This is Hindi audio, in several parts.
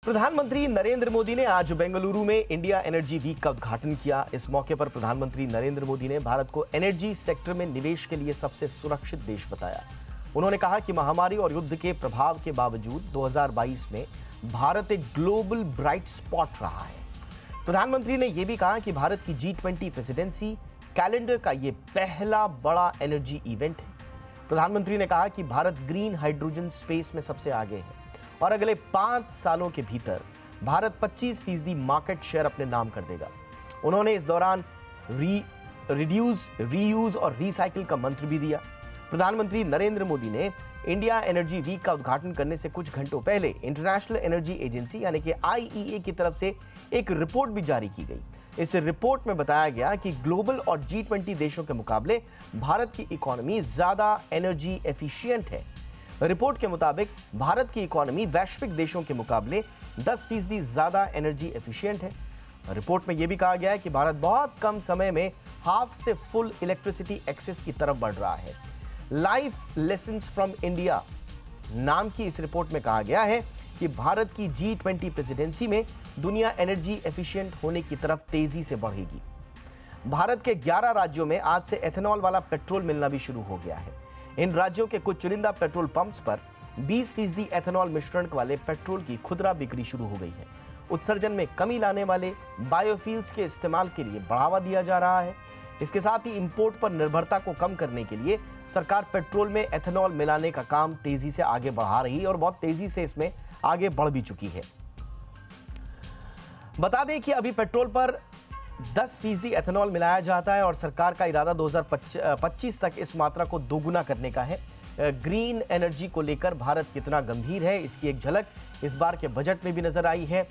प्रधानमंत्री नरेंद्र मोदी ने आज बेंगलुरु में इंडिया एनर्जी वीक का उद्घाटन किया। इस मौके पर प्रधानमंत्री नरेंद्र मोदी ने भारत को एनर्जी सेक्टर में निवेश के लिए सबसे सुरक्षित देश बताया। उन्होंने कहा कि महामारी और युद्ध के प्रभाव के बावजूद 2022 में भारत एक ग्लोबल ब्राइट स्पॉट रहा है। प्रधानमंत्री ने यह भी कहा कि भारत की G20 प्रेसिडेंसी कैलेंडर का यह पहला बड़ा एनर्जी इवेंट है। प्रधानमंत्री ने कहा कि भारत ग्रीन हाइड्रोजन स्पेस में सबसे आगे है और अगले 5 सालों के भीतर भारत 25% मार्केट शेयर अपने नाम कर देगा। उन्होंने इस दौरान रिड्यूस, रीयूज और रिसाइकिल का मंत्र भी दिया। प्रधानमंत्री नरेंद्र मोदी ने इंडिया एनर्जी वीक का उद्घाटन करने से कुछ घंटों पहले इंटरनेशनल एनर्जी एजेंसी यानी कि IEA की तरफ से एक रिपोर्ट भी जारी की गई। इस रिपोर्ट में बताया गया कि ग्लोबल और G20 देशों के मुकाबले भारत की इकोनॉमी ज्यादा एनर्जी एफिशिएंट है। रिपोर्ट के मुताबिक भारत की इकोनॉमी वैश्विक देशों के मुकाबले 10% ज्यादा एनर्जी एफिशिएंट है। रिपोर्ट में यह भी कहा गया है कि भारत बहुत कम समय में हाफ से फुल इलेक्ट्रिसिटी एक्सेस की तरफ बढ़ रहा है। लाइफ लेसन्स फ्रॉम इंडिया नाम की इस रिपोर्ट में कहा गया है कि भारत की G20 प्रेसिडेंसी में दुनिया एनर्जी एफिशिएंट होने की तरफ तेजी से बढ़ेगी। भारत के 11 राज्यों में आज से एथेनॉल वाला पेट्रोल मिलना भी शुरू हो गया है। इन राज्यों के कुछ चुनिंदा पेट्रोल पंप्स पर 20% एथेनॉल मिश्रण वाले पेट्रोल की खुदरा बिक्री शुरू हो गई है। उत्सर्जन में कमी लाने वाले बायोफ्यूल्स के इस्तेमाल के लिए बढ़ावा दिया जा रहा है। इसके साथ ही इंपोर्ट पर निर्भरता को कम करने के लिए सरकार पेट्रोल में एथेनॉल मिलाने का काम तेजी से आगे बढ़ा रही है और बहुत तेजी से इसमें आगे बढ़ भी चुकी है। बता दें कि अभी पेट्रोल पर 10% एथेनॉल मिलाया जाता है और सरकार का इरादा 2025 तक इस मात्रा को दोगुना करने का है। ग्रीन एनर्जी को लेकर भारत कितना गंभीर है, इसकी एक झलक इस बार के बजट में भी नजर आई है।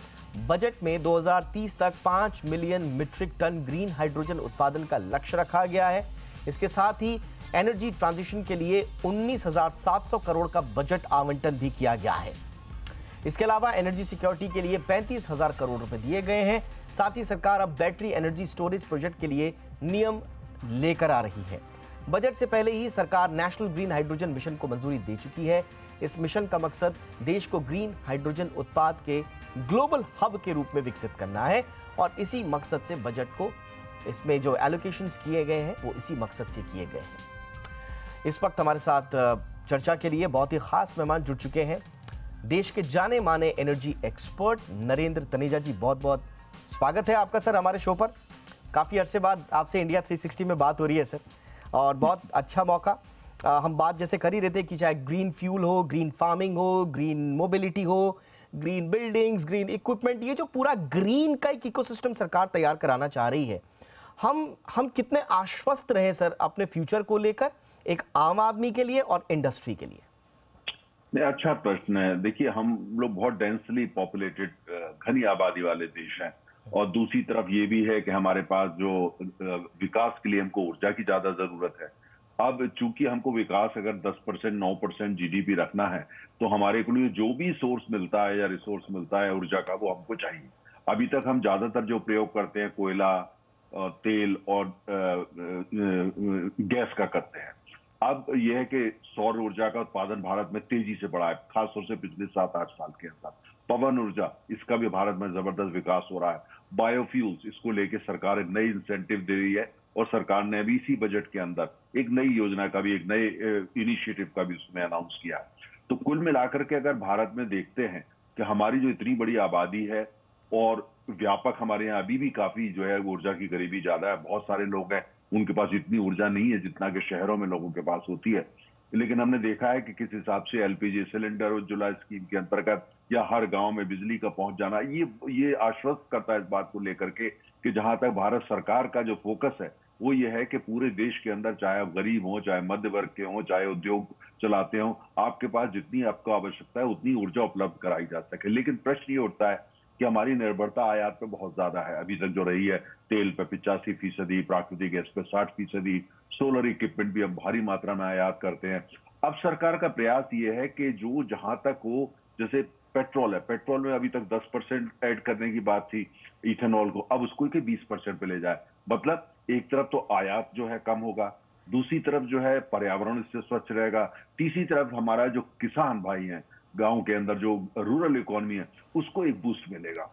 बजट में 2030 तक 5 million metric ton green hydrogen उत्पादन का लक्ष्य रखा गया है। इसके साथ ही एनर्जी ट्रांजिशन के लिए 19,700 करोड़ का बजट आवंटन भी किया गया है। इसके अलावा एनर्जी सिक्योरिटी के लिए 35,000 करोड़ रुपए दिए गए हैं। साथ ही सरकार अब बैटरी एनर्जी स्टोरेज प्रोजेक्ट के लिए नियम लेकर आ रही है। बजट से पहले ही सरकार नेशनल ग्रीन हाइड्रोजन मिशन को मंजूरी दे चुकी है। इस मिशन का मकसद देश को ग्रीन हाइड्रोजन उत्पाद के ग्लोबल हब के रूप में विकसित करना है और इसी मकसद से बजट को इसमें जो एलोकेशंस किए गए हैं वो इसी मकसद से किए गए हैं। इस वक्त हमारे साथ चर्चा के लिए बहुत ही खास मेहमान जुड़ चुके हैं। देश के जाने माने एनर्जी एक्सपर्ट नरेंद्र तनेजा जी, बहुत बहुत स्वागत है आपका सर हमारे शो पर। काफ़ी अरसे बाद आपसे इंडिया 360 में बात हो रही है सर और बहुत अच्छा मौका। हम बात जैसे कर ही रहते कि चाहे ग्रीन फ्यूल हो, ग्रीन फार्मिंग हो, ग्रीन मोबिलिटी हो, ग्रीन बिल्डिंग्स, ग्रीन इक्विपमेंट, ये जो पूरा ग्रीन का एक इकोसिस्टम सरकार तैयार कराना चाह रही है, हम कितने आश्वस्त रहे सर अपने फ्यूचर को लेकर, एक आम आदमी के लिए और इंडस्ट्री के लिए? अच्छा प्रश्न है। देखिए, हम लोग बहुत डेंसली पॉपुलेटेड घनी आबादी वाले देश हैं और दूसरी तरफ ये भी है कि हमारे पास जो विकास के लिए हमको ऊर्जा की ज्यादा जरूरत है। अब चूंकि हमको विकास अगर 10%, 9% GDP रखना है तो हमारे को लिए जो भी सोर्स मिलता है या रिसोर्स मिलता है ऊर्जा का, वो हमको चाहिए। अभी तक हम ज्यादातर जो प्रयोग करते हैं कोयला, तेल और गैस का करते हैं। अब यह है कि सौर ऊर्जा का उत्पादन भारत में तेजी से बढ़ा है, खासतौर से पिछले 7-8 साल के अंदर। पवन ऊर्जा, इसका भी भारत में जबरदस्त विकास हो रहा है। बायोफ्यूल्स, इसको लेके सरकार एक नई इंसेंटिव दे रही है और सरकार ने अभी इसी बजट के अंदर एक नई योजना का भी, एक नए इनिशिएटिव का भी उसमें अनाउंस किया है। तो कुल मिलाकर के अगर भारत में देखते हैं कि हमारी जो इतनी बड़ी आबादी है और व्यापक हमारे यहाँ अभी भी काफी जो है ऊर्जा की गरीबी ज्यादा है। बहुत सारे लोग हैं उनके पास इतनी ऊर्जा नहीं है जितना कि शहरों में लोगों के पास होती है। लेकिन हमने देखा है कि किस हिसाब से LPG सिलेंडर उज्ज्वला स्कीम के अंतर्गत या हर गांव में बिजली का पहुंच जाना, ये आश्वस्त करता है इस बात को लेकर के कि जहां तक भारत सरकार का जो फोकस है वो ये है कि पूरे देश के अंदर, चाहे आप गरीब हो, चाहे मध्य वर्ग के हो, चाहे उद्योग चलाते हो, आपके पास जितनी आपको आवश्यकता है उतनी ऊर्जा उपलब्ध कराई जा सके। लेकिन प्रश्न ये उठता है कि हमारी निर्भरता आयात पे बहुत ज्यादा है। अभी तक जो रही है, तेल पे 85%, प्राकृतिक गैस पे 60%, सोलर इक्विपमेंट भी हम भारी मात्रा में आयात करते हैं। अब सरकार का प्रयास ये है कि जो जहां तक हो, जैसे पेट्रोल है, पेट्रोल में अभी तक 10% ऐड करने की बात थी इथेनॉल को, अब उसको 20% पे ले जाए। मतलब एक तरफ तो आयात जो है कम होगा, दूसरी तरफ जो है पर्यावरण इससे स्वच्छ रहेगा, तीसरी तरफ हमारा जो किसान भाई हैं गांव के अंदर जो रूरल इकोनॉमी है उसको एक बूस्ट मिलेगा।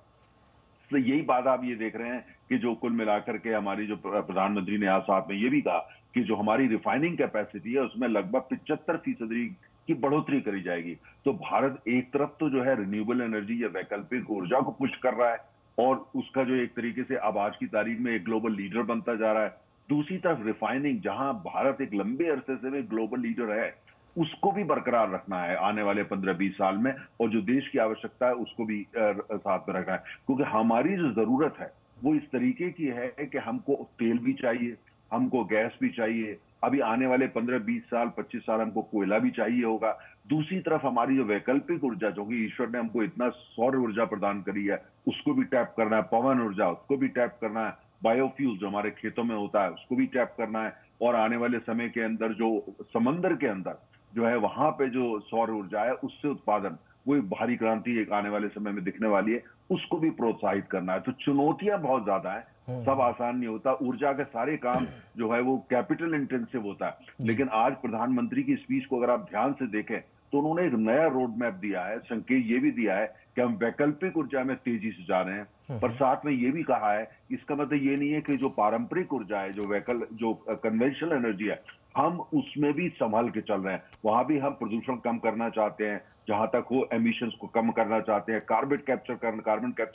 तो यही बात आप ये देख रहे हैं कि जो कुल मिलाकर के हमारी जो प्रधानमंत्री ने आज साथ में ये भी कहा कि जो हमारी रिफाइनिंग कैपेसिटी है उसमें लगभग 75% की बढ़ोतरी करी जाएगी। तो भारत एक तरफ तो जो है रिन्यूएबल एनर्जी या वैकल्पिक ऊर्जा को पुश कर रहा है और उसका जो एक तरीके से अब आज की तारीख में एक ग्लोबल लीडर बनता जा रहा है। दूसरी तरफ रिफाइनिंग, जहां भारत एक लंबे अरसे से में ग्लोबल लीडर है, उसको भी बरकरार रखना है आने वाले 15-20 साल में, और जो देश की आवश्यकता है उसको भी साथ में रखना है। क्योंकि हमारी जो जरूरत है वो इस तरीके की है कि हमको तेल भी चाहिए, हमको गैस भी चाहिए, अभी आने वाले 15-20 साल 25 साल हमको कोयला भी चाहिए होगा। दूसरी तरफ हमारी जो वैकल्पिक ऊर्जा, जो कि ईश्वर ने हमको इतना सौर ऊर्जा प्रदान करी है, उसको भी टैप करना है, पवन ऊर्जा उसको भी टैप करना है, बायोफ्यूल जो हमारे खेतों में होता है उसको भी टैप करना है, और आने वाले समय के अंदर जो समंदर के अंदर जो है वहां पे जो सौर ऊर्जा है उससे उत्पादन, वो एक भारी क्रांति एक आने वाले समय में दिखने वाली है, उसको भी प्रोत्साहित करना है। तो चुनौतियां बहुत ज्यादा है, सब आसान नहीं होता। ऊर्जा के सारे काम जो है वो कैपिटल इंटेंसिव होता है, लेकिन आज प्रधानमंत्री की स्पीच को अगर आप ध्यान से देखें तो उन्होंने एक नया रोड मैप दिया है, संकेत ये भी दिया है कि हम वैकल्पिक ऊर्जा में तेजी से जा रहे हैं, पर साथ में ये भी कहा है इसका मतलब ये नहीं है कि जो पारंपरिक ऊर्जा है, जो कन्वेंशनल एनर्जी है, हम उसमें भी संभाल के चल रहे हैं। वहां भी हम प्रदूषण कम करना चाहते हैं, जहां तक हो एमिशंस को कम करना चाहते हैं, कार्बन कैप्चर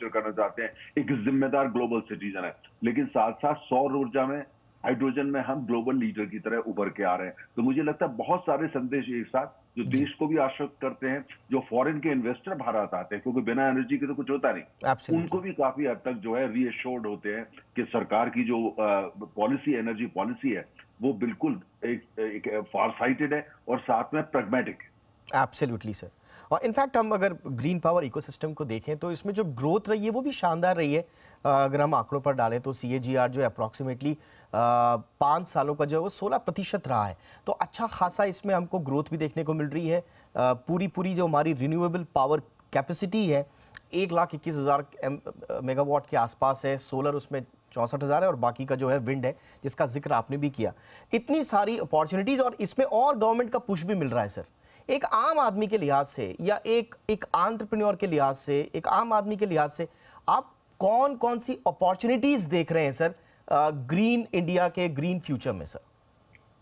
करना चाहते हैं, एक जिम्मेदार ग्लोबल सिटीजन है। लेकिन साथ साथ सौर ऊर्जा में, हाइड्रोजन में हम ग्लोबल लीडर की तरह उभर के आ रहे हैं। तो मुझे लगता है बहुत सारे संदेश एक साथ जो देश को भी आश्वस्त करते हैं, जो फॉरेन के इन्वेस्टर भारत आते हैं, क्योंकि बिना एनर्जी के तो कुछ होता नहीं, उनको भी काफी हद तक जो है रीअश्योर्ड होते हैं कि सरकार की जो पॉलिसी, एनर्जी पॉलिसी है, वो बिल्कुल एक फार साइटेड है और साथ में प्रैग्मेटिक है। Absolutely sir. और इनफैक्ट हम अगर ग्रीन पावर इकोसिस्टम को देखें तो इसमें जो ग्रोथ रही है वो भी शानदार रही है। अगर हम आंकड़ों पर डालें तो CAGR जो है अप्रॉक्सीमेटली 5 सालों का जो है वो 16% रहा है। तो अच्छा खासा इसमें हमको ग्रोथ भी देखने को मिल रही है। पूरी जो हमारी रिन्यूएबल पावर कैपेसिटी है 1,21,000 मेगावाट के आसपास है। सोलर उसमें 64,000 है और बाकी का जो है विंड है, जिसका जिक्र आपने भी किया। इतनी सारी अपॉर्चुनिटीज और इसमें और गवर्नमेंट का पुश भी मिल रहा है सर। एक आम आदमी के लिहाज से या एक एंटरप्रेन्योर के लिहाज से, एक आम आदमी के लिहाज से आप कौन कौन सी अपॉर्चुनिटीज देख रहे हैं सर ग्रीन इंडिया के ग्रीन फ्यूचर में सर?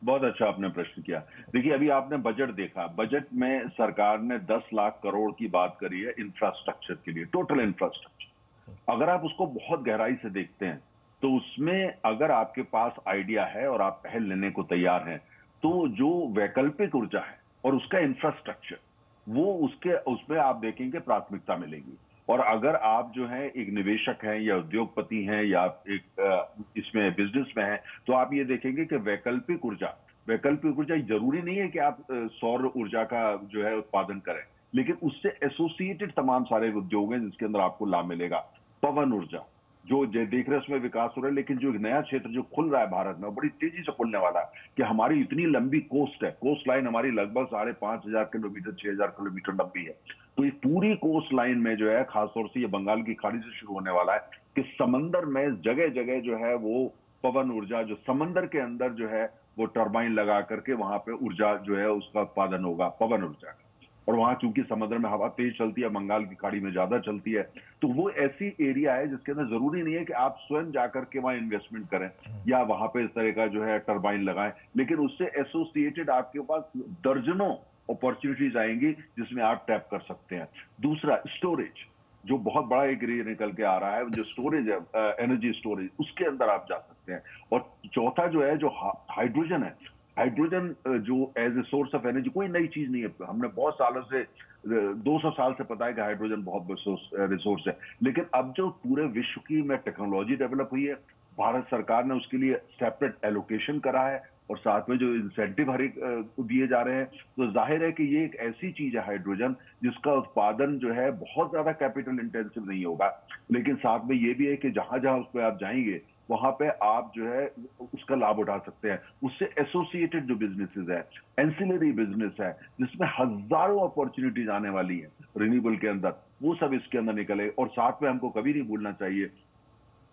बहुत अच्छा आपने प्रश्न किया। देखिए, अभी आपने बजट देखा, बजट में सरकार ने 10 लाख करोड़ की बात करी है इंफ्रास्ट्रक्चर के लिए, टोटल इंफ्रास्ट्रक्चर। अगर आप उसको बहुत गहराई से देखते हैं तो उसमें अगर आपके पास आइडिया है और आप पहल लेने को तैयार हैं, तो जो वैकल्पिक ऊर्जा है और उसका इंफ्रास्ट्रक्चर, वो उसमें आप देखेंगे प्राथमिकता मिलेगी। और अगर आप जो है एक निवेशक हैं या उद्योगपति हैं या एक इसमें बिजनेस में हैं, तो आप ये देखेंगे कि वैकल्पिक ऊर्जा जरूरी नहीं है कि आप सौर ऊर्जा का जो है उत्पादन करें, लेकिन उससे एसोसिएटेड तमाम सारे उद्योग हैं जिसके अंदर आपको लाभ मिलेगा। पवन ऊर्जा जो देख रहे हैं उसमें विकास हो रहा है, लेकिन जो एक नया क्षेत्र जो खुल रहा है भारत में, बड़ी तेजी से खुलने वाला है कि हमारी इतनी लंबी कोस्ट है, कोस्ट लाइन हमारी लगभग 5,500 किलोमीटर 6,000 किलोमीटर लंबी है। तो ये पूरी कोस्ट लाइन में जो है खासतौर से ये बंगाल की खाड़ी से शुरू होने वाला है कि समंदर में जगह जगह जो है वो पवन ऊर्जा, जो समंदर के अंदर जो है वो टर्बाइन लगा करके वहां पे ऊर्जा जो है उसका उत्पादन होगा, पवन ऊर्जा का। और वहां चूंकि समुद्र में हवा तेज चलती है, बंगाल की खाड़ी में ज्यादा चलती है, तो वो ऐसी एरिया है जिसके अंदर जरूरी नहीं है कि आप स्वयं जाकर के वहां इन्वेस्टमेंट करें या वहां पे इस तरह का जो है टर्बाइन लगाएं, लेकिन उससे एसोसिएटेड आपके पास दर्जनों अपॉर्चुनिटीज आएंगी जिसमें आप टैप कर सकते हैं। दूसरा, स्टोरेज, जो बहुत बड़ा एक एरिया निकल के आ रहा है, जो स्टोरेज है, एनर्जी स्टोरेज, उसके अंदर आप जा सकते हैं। और चौथा जो है, जो हाइड्रोजन है, हाइड्रोजन जो as a source of energy कोई नई चीज नहीं है, हमने बहुत सालों से 200 साल से पता है कि हाइड्रोजन बहुत रिसोर्स है, लेकिन अब जो पूरे विश्व की में टेक्नोलॉजी डेवलप हुई है, भारत सरकार ने उसके लिए सेपरेट एलोकेशन करा है और साथ में जो इंसेंटिव हर एक दिए जा रहे हैं, तो जाहिर है कि ये एक ऐसी चीज है हाइड्रोजन जिसका उत्पादन जो है बहुत ज्यादा कैपिटल इंटेंसिव नहीं होगा, लेकिन साथ में ये भी है कि जहां जहां उस पर आप जाएंगे वहां पे आप जो है उसका लाभ उठा सकते हैं। उससे एसोसिएटेड जो बिजनेसेस है, एंसिलरी बिजनेस है, जिसमें हजारों अपॉर्चुनिटीज आने वाली है रिन्यूएबल के अंदर, वो सब इसके अंदर निकले। और साथ में हमको कभी नहीं भूलना चाहिए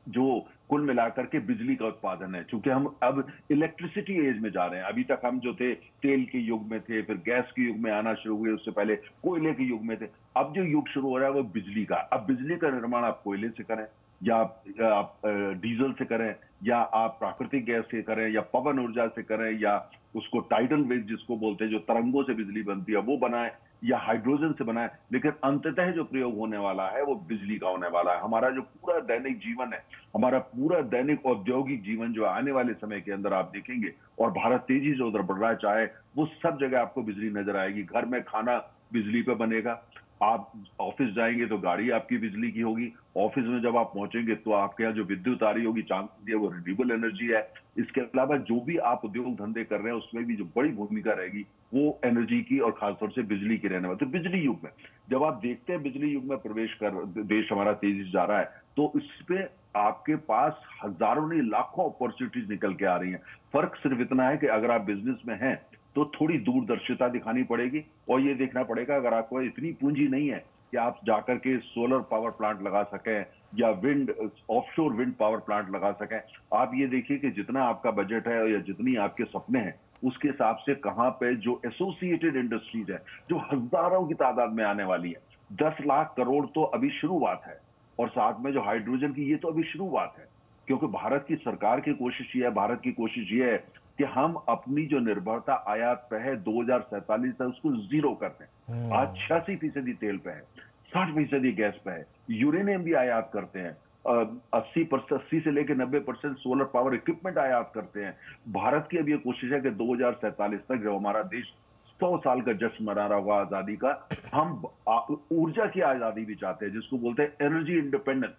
जो कुल मिलाकर के बिजली का उत्पादन है। चूंकि हम अब इलेक्ट्रिसिटी एज में जा रहे हैं, अभी तक हम जो थे तेल के युग में थे, फिर गैस के युग में आना शुरू हुए, उससे पहले कोयले के युग में थे। अब जो युग शुरू हो रहा है वो बिजली का। अब बिजली का निर्माण आप कोयले से करें, या आप डीजल से करें, या आप प्राकृतिक गैस से करें, या पवन ऊर्जा से करें, या उसको टाइडल वेव जिसको बोलते हैं, जो तरंगों से बिजली बनती है वो बनाए, या हाइड्रोजन से बनाए, लेकिन अंततः जो प्रयोग होने वाला है वो बिजली का होने वाला है। हमारा जो पूरा दैनिक जीवन है, हमारा पूरा दैनिक औद्योगिक जीवन जो आने वाले समय के अंदर आप देखेंगे, और भारत तेजी से उधर बढ़ रहा है, चाहे वो सब जगह आपको बिजली नजर आएगी। घर में खाना बिजली पे बनेगा, आप ऑफिस जाएंगे तो गाड़ी आपकी बिजली की होगी, ऑफिस में जब आप पहुंचेंगे तो आपके यहाँ जो विद्युत आ रही होगी, चांस वो रिन्यूएबल एनर्जी है। इसके अलावा जो भी आप उद्योग धंधे कर रहे हैं उसमें भी जो बड़ी भूमिका रहेगी वो एनर्जी की और खासतौर से बिजली की रहने वाली। तो बिजली युग में जब आप देखते हैं बिजली युग में प्रवेश कर देश हमारा तेजी से जा रहा है, तो इसपे आपके पास हजारों नहीं लाखों अपॉर्चुनिटीज निकल के आ रही हैं। फर्क सिर्फ इतना है कि अगर आप बिजनेस में हैं तो थोड़ी दूरदर्शिता दिखानी पड़ेगी, और ये देखना पड़ेगा अगर आपको इतनी पूंजी नहीं है कि आप जाकर के सोलर पावर प्लांट लगा सकें या wind offshore wind power plant लगा सकें। आप ये देखिए कि जितना आपका बजट है या जितनी आपके सपने हैं उसके हिसाब से कहां पे जो एसोसिएटेड इंडस्ट्रीज है जो हजारों की तादाद में आने वाली है, 10 लाख करोड़ तो अभी शुरुआत है, और साथ में जो हाइड्रोजन की ये तो अभी शुरुआत है। क्योंकि भारत की सरकार की कोशिश ये है, भारत की कोशिश ये है कि हम अपनी जो निर्भरता आयात पे है 2047 तक उसको जीरो कर दें। आज 86% तेल पे है, 60% गैस पे है, यूरेनियम भी आयात करते हैं, 80 से लेकर 90% सोलर पावर इक्विपमेंट आयात करते हैं। भारत की अब ये कोशिश है कि 2047 तक जब हमारा देश 100 साल का जश्न मना रहा होगा आजादी का, हम ऊर्जा की आजादी भी चाहते हैं, जिसको बोलते हैं एनर्जी इंडिपेंडेंस।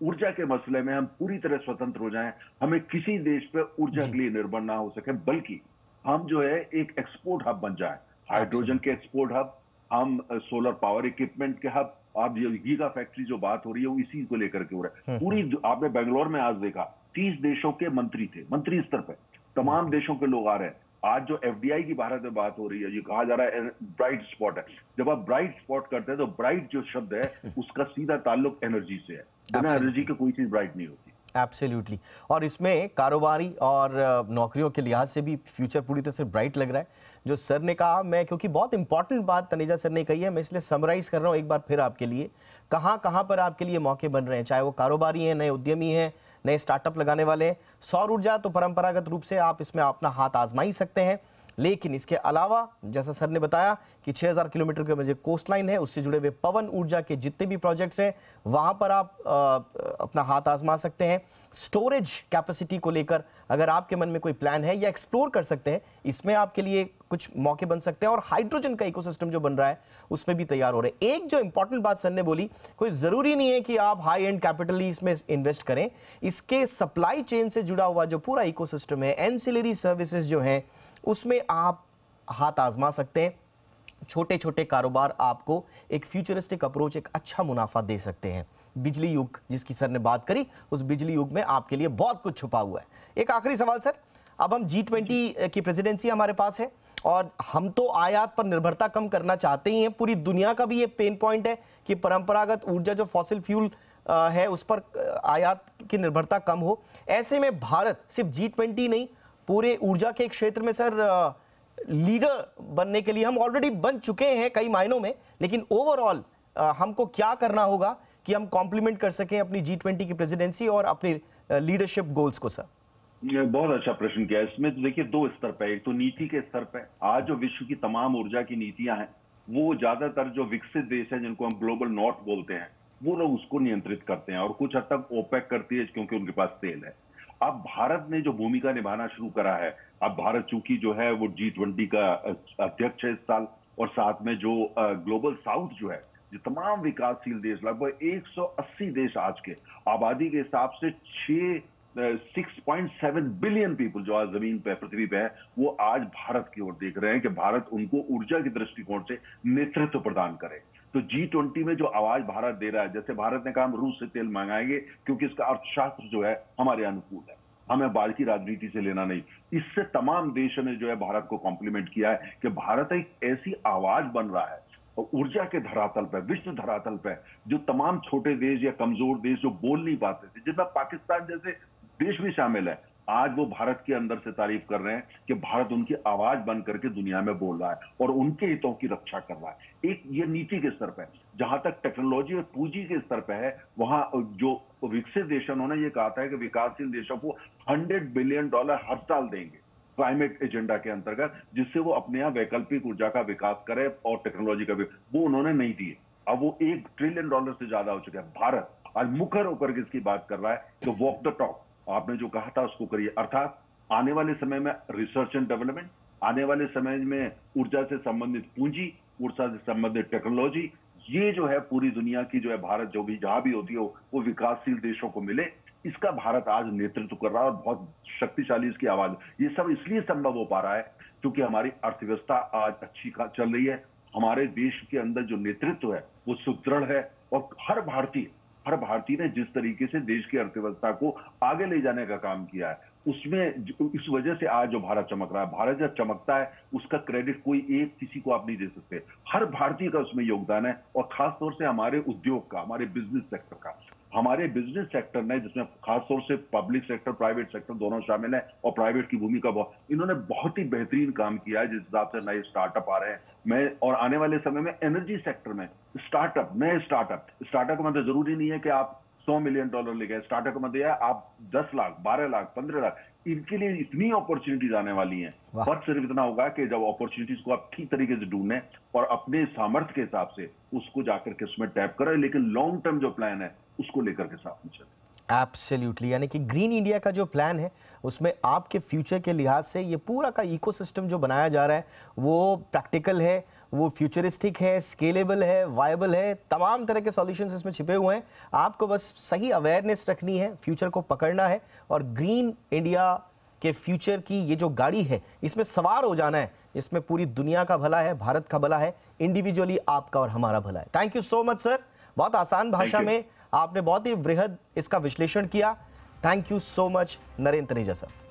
ऊर्जा के मसले में हम पूरी तरह स्वतंत्र हो जाएं, हमें किसी देश पे ऊर्जा के लिए निर्भर ना हो सके, बल्कि हम जो है एक एक्सपोर्ट हब बन जाए, हाइड्रोजन के एक्सपोर्ट हब, हम सोलर पावर इक्विपमेंट के हब। आप ये गीगा फैक्ट्री जो बात हो रही है वो इसी को लेकर के हो रहा है। पूरी आपने बेंगलोर में आज देखा 30 देशों के मंत्री थे, मंत्री स्तर पे तमाम देशों के लोग आ रहे हैं। आज जो एफडीआई की भारत में बात हो रही है, ये कहा जा रहा है ब्राइट स्पॉट है। जब आप ब्राइट स्पॉट करते हैं तो ब्राइट जो शब्द है उसका सीधा ताल्लुक एनर्जी से है। बिना एनर्जी के कोई चीज ब्राइट नहीं होती। एब्सोल्युटली। और इसमें कारोबारी और नौकरियों के लिहाज से भी फ्यूचर पूरी तरह से ब्राइट लग रहा है। जो सर ने कहा, मैं क्योंकि बहुत इंपॉर्टेंट बात तनेजा सर ने कही है, मैं इसलिए समराइज कर रहा हूँ एक बार फिर आपके लिए। कहाँ कहाँ पर आपके लिए मौके बन रहे हैं, चाहे वो कारोबारी हैं, नए उद्यमी हैं, नए स्टार्टअप लगाने वाले हैं। सौर ऊर्जा तो परंपरागत रूप से आप इसमें अपना हाथ आजमा ही सकते हैं, लेकिन इसके अलावा जैसा सर ने बताया कि 6000 किलोमीटर के जो कोस्ट लाइन है उससे जुड़े हुए पवन ऊर्जा के जितने भी प्रोजेक्ट्स हैं वहां पर आप अपना हाथ आजमा सकते हैं। स्टोरेज कैपेसिटी को लेकर अगर आपके मन में कोई प्लान है या एक्सप्लोर कर सकते हैं, इसमें आपके लिए कुछ मौके बन सकते हैं। और हाइड्रोजन का इकोसिस्टम जो बन रहा है उसमें भी तैयार हो रहे हैं। एक जो इंपॉर्टेंट बात सर ने बोली, कोई जरूरी नहीं है कि आप हाई एंड कैपिटल इसमें इन्वेस्ट करें, इसके सप्लाई चेन से जुड़ा हुआ जो पूरा इकोसिस्टम है, एंसिलरी सर्विसेज जो है, उसमें आप हाथ आजमा सकते हैं। छोटे छोटे कारोबार आपको एक फ्यूचरिस्टिक अप्रोच, एक अच्छा मुनाफा दे सकते हैं। बिजली युग जिसकी सर ने बात करी, उस बिजली युग में आपके लिए बहुत कुछ छुपा हुआ है। एक आखिरी सवाल सर, अब हम G20 की प्रेसिडेंसी हमारे पास है और हम तो आयात पर निर्भरता कम करना चाहते ही हैं। पूरी दुनिया का भी ये पेन पॉइंट है कि परंपरागत ऊर्जा जो फॉसिल फ्यूल है उस पर आयात की निर्भरता कम हो। ऐसे में भारत सिर्फ G20 नहीं, पूरे ऊर्जा के क्षेत्र में सर लीडर बनने के लिए हम ऑलरेडी बन चुके हैं कई मायनों में, लेकिन ओवरऑल हमको क्या करना होगा कि हम कॉम्प्लीमेंट कर सकें अपनी G20 की प्रेसिडेंसी और अपनी लीडरशिप गोल्स को सर? बहुत अच्छा प्रश्न किया। इसमें तो देखिए दो स्तर पे, एक तो नीति के स्तर पे, आज जो विश्व की तमाम ऊर्जा की नीतियां हैं वो ज्यादातर जो विकसित देश हैं जिनको हम ग्लोबल नॉर्थ बोलते हैं वो लोग उसको नियंत्रित करते हैं, और कुछ हद तक ओपेक करती है क्योंकि उनके पास तेल है। अब भारत ने जो भूमिका निभाना शुरू करा है, अब भारत चूंकि जो है वो G20 का अध्यक्ष है इस साल, और साथ में जो ग्लोबल साउथ जो है, जो तमाम विकासशील देश, लगभग 180 देश आज के आबादी के हिसाब से 6.7 बिलियन पीपल जो आज जमीन पे पृथ्वी पे है, वो आज भारत की ओर देख रहे हैं कि भारत उनको ऊर्जा की दृष्टिकोण से नेतृत्व प्रदान करे। तो G20 में जो आवाज भारत दे रहा है, जैसे भारत ने कहा हम रूस से तेल मंगाएंगे क्योंकि इसका अर्थशास्त्र जो है हमारे अनुकूल है, हमें बाहर की राजनीति से लेना नहीं। इससे तमाम देशों ने जो है भारत को कॉम्प्लीमेंट किया है कि भारत एक ऐसी आवाज बन रहा है ऊर्जा के धरातल पर, विश्व धरातल पर जो तमाम छोटे देश या कमजोर देश जो बोल नहीं पाते थे, जिनमें पाकिस्तान जैसे देश भी शामिल है, आज वो भारत के अंदर से तारीफ कर रहे हैं कि भारत उनकी आवाज बन करके दुनिया में बोल रहा है और उनके हितों की रक्षा कर रहा है। एक ये नीति के स्तर पर, जहां तक टेक्नोलॉजी और पूंजी के स्तर पर है, वहां जो विकसित देश, उन्होंने ये कहा था कि विकासशील देशों को $100 बिलियन हर साल देंगे क्लाइमेट एजेंडा के अंतर्गत, जिससे वो अपने यहाँ वैकल्पिक ऊर्जा का विकास करे और टेक्नोलॉजी का भी। वो उन्होंने नहीं दिए। अब वो $1 ट्रिलियन से ज्यादा हो चुका है। भारत आज मुखर होकर के इसकी बात कर रहा है कि वॉक द टॉक, आपने जो कहा था उसको करिए। अर्थात आने वाले समय में रिसर्च एंड डेवलपमेंट, आने वाले समय में ऊर्जा से संबंधित पूंजी, ऊर्जा से संबंधित टेक्नोलॉजी, ये जो है पूरी दुनिया की जो है, भारत जो भी जहां भी होती हो वो विकासशील देशों को मिले, इसका भारत आज नेतृत्व कर रहा है और बहुत शक्तिशाली इसकी आवाज। ये सब इसलिए संभव हो पा रहा है क्योंकि हमारी अर्थव्यवस्था आज अच्छी चल रही है, हमारे देश के अंदर जो नेतृत्व है वो सुदृढ़ है, और हर भारतीय ने जिस तरीके से देश की अर्थव्यवस्था को आगे ले जाने का काम किया है, उसमें इस वजह से आज जो भारत चमक रहा है। भारत जब चमकता है उसका क्रेडिट कोई एक किसी को आप नहीं दे सकते, हर भारतीय का उसमें योगदान है, और खासतौर से हमारे उद्योग का, हमारे बिजनेस सेक्टर का। हमारे बिजनेस सेक्टर ने, जिसमें खासतौर से पब्लिक सेक्टर, प्राइवेट सेक्टर दोनों शामिल है, और प्राइवेट की भूमिका इन्होंने बहुत ही बेहतरीन काम किया है, जिस हिसाब से नए स्टार्टअप आ रहे हैं। और आने वाले समय में एनर्जी सेक्टर में नए स्टार्टअप का मतलब जरूरी नहीं है कि आप $100 मिलियन ले गए। स्टार्टअप का मतलब है आप 10 लाख, 12 लाख, 15 लाख, इनके लिए इतनी अपॉर्चुनिटीज आने वाली हैं। फर्क सिर्फ इतना होगा कि जब अपॉर्चुनिटीज को आप ठीक तरीके से ढूंढें और अपने सामर्थ्य के हिसाब से उसको जाकर के उसमें टैप करें, लेकिन लॉन्ग टर्म जो प्लान है उसको लेकर के साथ में चलें। एब्सोल्युटली, यानी कि ग्रीन इंडिया का जो प्लान है उसमें आपके फ्यूचर के लिहाज से ये पूरा का इकोसिस्टम जो बनाया जा रहा है वो प्रैक्टिकल है, वो फ्यूचरिस्टिक है, स्केलेबल है, वायबल है, तमाम तरह के सॉल्यूशंस इसमें छिपे हुए हैं। आपको बस सही अवेयरनेस रखनी है, फ्यूचर को पकड़ना है और ग्रीन इंडिया के फ्यूचर की ये जो गाड़ी है इसमें सवार हो जाना है। इसमें पूरी दुनिया का भला है, भारत का भला है, इंडिविजुअली आपका और हमारा भला है। Thank you so much sir, बहुत आसान भाषा में आपने बहुत ही बृहद इसका विश्लेषण किया। Thank you so much Narendra Taneja sir.